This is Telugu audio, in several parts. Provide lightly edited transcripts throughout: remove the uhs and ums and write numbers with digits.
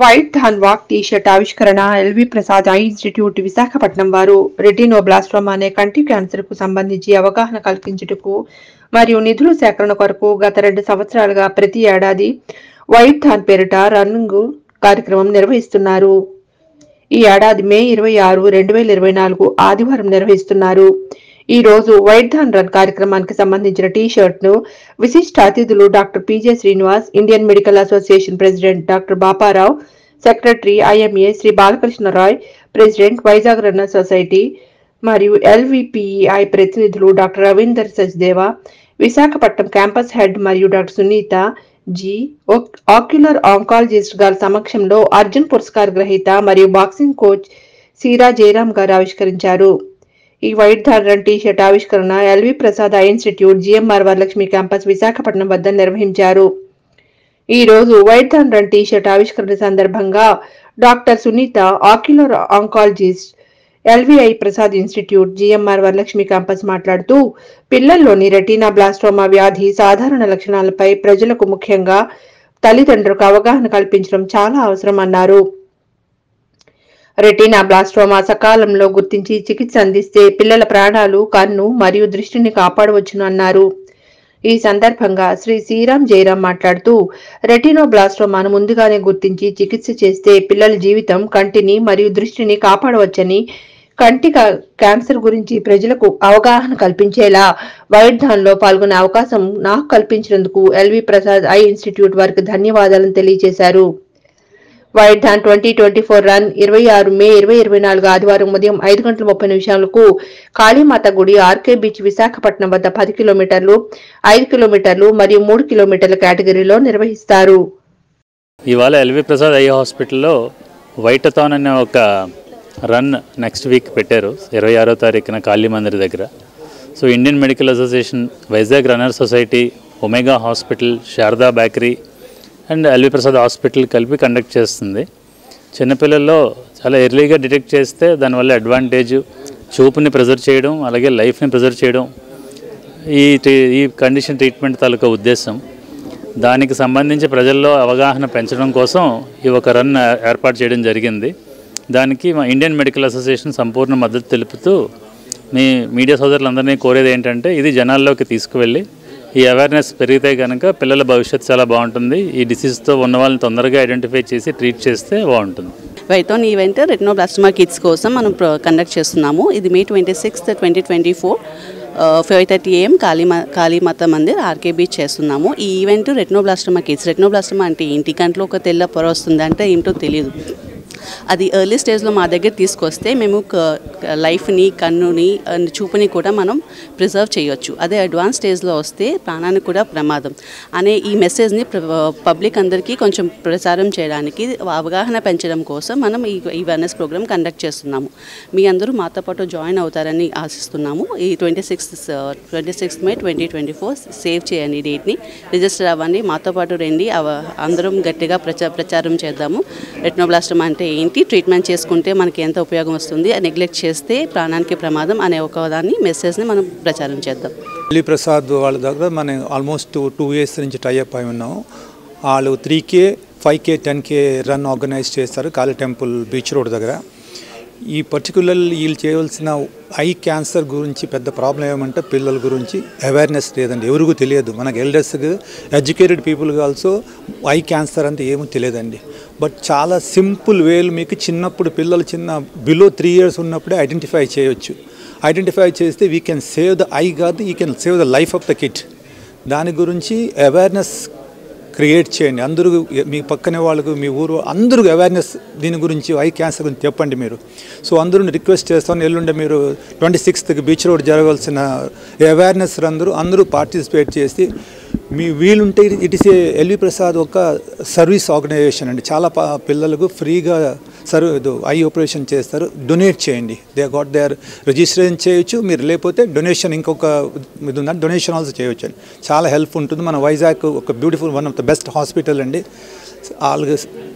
వైట్ ధాన్ వాక్ టీ-షర్ట్ ఆవిష్కరణ LV Prasad eye institute Visakhapatnam వారు రెటినోబ్లాస్టోమా అనే కంటి క్యాన్సర్ కు సంబంధించి అవగాహన కల్పించుటకు మరియు నిధుల సేకరణ కొరకు గత 2 సంవత్సరాలుగా ప్రతి ఏడాది వైట్ ధాన్ పేరిట రన్నింగ్ కార్యక్రమం నిర్వహిస్తున్నారు. ఈ ఏడాది మే 26, 2024 ఆదివారం నిర్వహిస్తున్నారు. ఈ రోజు వైట్ ధాన్ రన్ కార్యక్రమానికి సంబంధించిన టీ-షర్ట్ ను విశిష్ట అతిథులు doctor PJ Srinivas, Indian medical association president doctor Baparao, secretary IMA Shri Balakrishna Rai, president Vizag runner society మరియు ఎల్విపిఈఐ ప్రతినిధులు doctor Ravinder Sachdeva, Visakhapatnam campus head మరియు doctor Sunitha ji, ocular oncologist గారి సమక్షంలో అర్జున్ పురస్కార్ గ్రహీత మరియు బాక్సింగ్ కోచ్ సీరా జయరాం గారు ఆవిష్కరించారు. ఈ వైట్ ధాన్ రన్ టీ-షర్ట్ ఆవిష్కరణ LV Prasad eye institute GMR Varalakshmi campus Visakhapatnam వద్ద నిర్వహించారు. ఈ రోజు వైట్ ధాన్ రన్ టీ-షర్ట్ ఆవిష్కరణ సందర్భంగా doctor Sunitha, ocular oncologist, LVI Prasad institute GMR Varalakshmi campus మాట్లాడుతూ పిల్లల్లోని రెటినాబ్లాస్టోమా వ్యాధి సాధారణ లక్షణాలపై ప్రజలకు ముఖ్యంగా తల్లిదండ్రులకు అవగాహన కల్పించడం చాలా అవసరం అన్నారు. రెటినాబ్లాస్టోమా సకాలంలో గుర్తించి చికిత్స అందిస్తే పిల్లల ప్రాణాలు, కన్ను మరియు దృష్టిని కాపాడవచ్చును అన్నారు. ఈ సందర్భంగా శ్రీ శ్రీరామ్ జయరాం మాట్లాడుతూ రెటినోబ్లాస్టోమాను ముందుగానే గుర్తించి చికిత్స చేస్తే పిల్లల జీవితం, కంటిని మరియు దృష్టిని కాపాడవచ్చని, కంటి క్యాన్సర్ గురించి ప్రజలకు అవగాహన కల్పించేలా వైట్ ధాన్ లో పాల్గొనే అవకాశం నాకు కల్పించినందుకు ఎల్వి ప్రసాద్ ఐ ఇన్స్టిట్యూట్ వారికి ధన్యవాదాలను తెలియజేశారు. వైట్ ధాన్ 2024 రన్ 26 మే 2024 ఆదివారం ఉదయం 5:30 కాళీమాత గుడి, ఆర్కే బీచ్, విశాఖపట్నం వద్ద 10 కిలోమీటర్లు, 5 కిలోమీటర్లు మరియు 3 కిలోమీటర్ల కేటగిరీలో నిర్వహిస్తారు. ఇవాళ ఎల్వి ప్రసాద్ ఐ హాస్పిటల్లో వైట్ థాన్ అనే ఒక రన్ నెక్స్ట్ వీక్ పెట్టారు. 26వ తారీఖున కాళీ మందిర్ దగ్గర. So Indian medical association, Vizag runner society, Omega hospital, Sharada bakery and LV Prasad hospital కలిపి కండక్ట్ చేస్తుంది. చిన్నపిల్లల్లో చాలా ఎర్లీగా డిటెక్ట్ చేస్తే దానివల్ల అడ్వాంటేజ్ చూపుని ప్రిజర్వ్ చేయడం, అలాగే లైఫ్ని ప్రిజర్వ్ చేయడం ఈ కండిషన్ ట్రీట్మెంట్ తాలూకా ఉద్దేశం. దానికి సంబంధించి ప్రజల్లో అవగాహన పెంచడం కోసం ఈ ఒక రన్ ఏర్పాటు చేయడం జరిగింది. దానికి మా ఇండియన్ మెడికల్ అసోసియేషన్ సంపూర్ణ మద్దతు తెలుపుతూ మీ మీడియా సోదరులందరినీ కోరేది ఏంటంటే ఇది జనాల్లోకి తీసుకువెళ్ళి ఈ అవేర్నెస్ పెరిగితే కనుక పిల్లల భవిష్యత్తు చాలా బాగుంటుంది. ఈ డిసీజ్తో ఉన్న వాళ్ళని తొందరగా ఐడెంటిఫై చేసి ట్రీట్ చేస్తే బాగుంటుంది. White thon event retinoblastoma kids కోసం మనం కండక్ట్ చేస్తున్నాము. ఇది May 26, 2024 5:30 AM Kalimata Mandir, RK beach చేస్తున్నాము. ఈ ఈవెంట్ రెటినోబ్లాస్టోమా కిడ్స్. రెటినోబ్లాస్టోమా అంటే ఏంటి? కంట్లో ఒక తెల్ల పొర వస్తుంది అంటే ఏంటో తెలియదు. అది ఎర్లీ స్టేజ్లో మా దగ్గర తీసుకొస్తే మేము లైఫ్ని, కన్నుని, చూపుని కూడా మనం ప్రిజర్వ్ చేయొచ్చు. అదే అడ్వాన్స్ స్టేజ్లో వస్తే ప్రాణానికి కూడా ప్రమాదం అనే ఈ మెసేజ్ని పబ్లిక్ అందరికీ కొంచెం ప్రచారం చేయడానికి, అవగాహన పెంచడం కోసం మనం ఈ అవేర్నెస్ ప్రోగ్రామ్ కండక్ట్ చేస్తున్నాము. మీ అందరూ మాతో పాటు జాయిన్ అవుతారని ఆశిస్తున్నాము. ఈ 26 మే 2024 సేవ్ చేయండి డేట్ని, రిజిస్టర్ అవ్వండి, మాతో పాటు రండి, అందరం గట్టిగా ప్రచారం చేద్దాము. రెటినోబ్లాస్టోమా అంటే ఏంటి, ట్రీట్మెంట్ చేసుకుంటే మనకి ఎంత ఉపయోగం వస్తుంది, నెగ్లెక్ట్ చేస్తే ప్రాణానికి ప్రమాదం అనే ఒక మెసేజ్ని మనం ప్రచారం చేద్దాం. ఎల్వి ప్రసాద్ వాళ్ళ దగ్గర మనం ఆల్మోస్ట్ 2 years నుంచి టైఅప్ అయి ఉన్నాము. వాళ్ళు 3K, 5K, 10K run organise చేస్తారు కాళీ టెంపుల్ బీచ్ రోడ్ దగ్గర. ఈ పర్టికులర్ వీళ్ళు చేయవలసిన ఐ క్యాన్సర్ గురించి పెద్ద ప్రాబ్లం ఏమంటే పిల్లల గురించి అవేర్నెస్ లేదండి, ఎవరికూ తెలియదు. మనకు ఎల్డర్స్కి, ఎడ్యుకేటెడ్ పీపుల్కి ఆల్సో ఐ క్యాన్సర్ అంటే ఏమో తెలియదండి. బట్ చాలా సింపుల్ వేలు మీకు చిన్నప్పుడు పిల్లలు బిలో 3 years ఉన్నప్పుడే ఐడెంటిఫై చేయొచ్చు. ఐడెంటిఫై చేస్తే we can save the eye కాదు, you can save the life of the kid. దాని గురించి అవేర్నెస్ క్రియేట్ చేయండి. అందరూ మీ పక్కనే వాళ్ళకు, మీ ఊరు అందరూ అవేర్నెస్ దీని గురించి, ఐ క్యాన్సర్ గురించి చెప్పండి మీరు. సో అందరూ రిక్వెస్ట్ చేస్తాను, ఎల్లుండే మీరు 26కి బీచ్ రోడ్ జరగాల్సిన అవేర్నెస్ అందరూ పార్టిసిపేట్ చేసి మీ వీలుంటే ఇట్ ఈస్ ఎల్వి ప్రసాద్ ఒక సర్వీస్ ఆర్గనైజేషన్ అండి. చాలా పిల్లలకు ఫ్రీగా ఐ ఆపరేషన్ చేస్తారు. డొనేట్ చేయండి. దే గాట్ దేర్ రిజిస్ట్రేషన్ చేయొచ్చు. మీరు లేకపోతే డొనేషన్ ఇంకొక ఇది ఉందంటే డొనేషన్ ఆల్సో చేయొచ్చు అండి. చాలా హెల్ప్ ఉంటుంది. మన వైజాగ్ ఒక beautiful one of the best hospital అండి.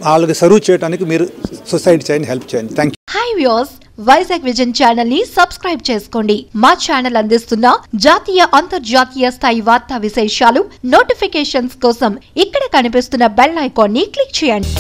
వాళ్ళకి సర్వ్ చేయడానికి మీరు సొసైటీ చేయండి, హెల్ప్ చేయండి. Thank you. Hi viewers, Vizag vision channel ని సబ్స్క్రైబ్ చేసుకోండి. మా ఛానల్ అందిస్తున్న జాతీయ, అంతర్జాతీయ స్థాయి వార్తా విశేషాలు, నోటిఫికేషన్స్ కోసం ఇక్కడ కనిపిస్తున్న బెల్ ఐకాన్ ని క్లిక్ చేయండి.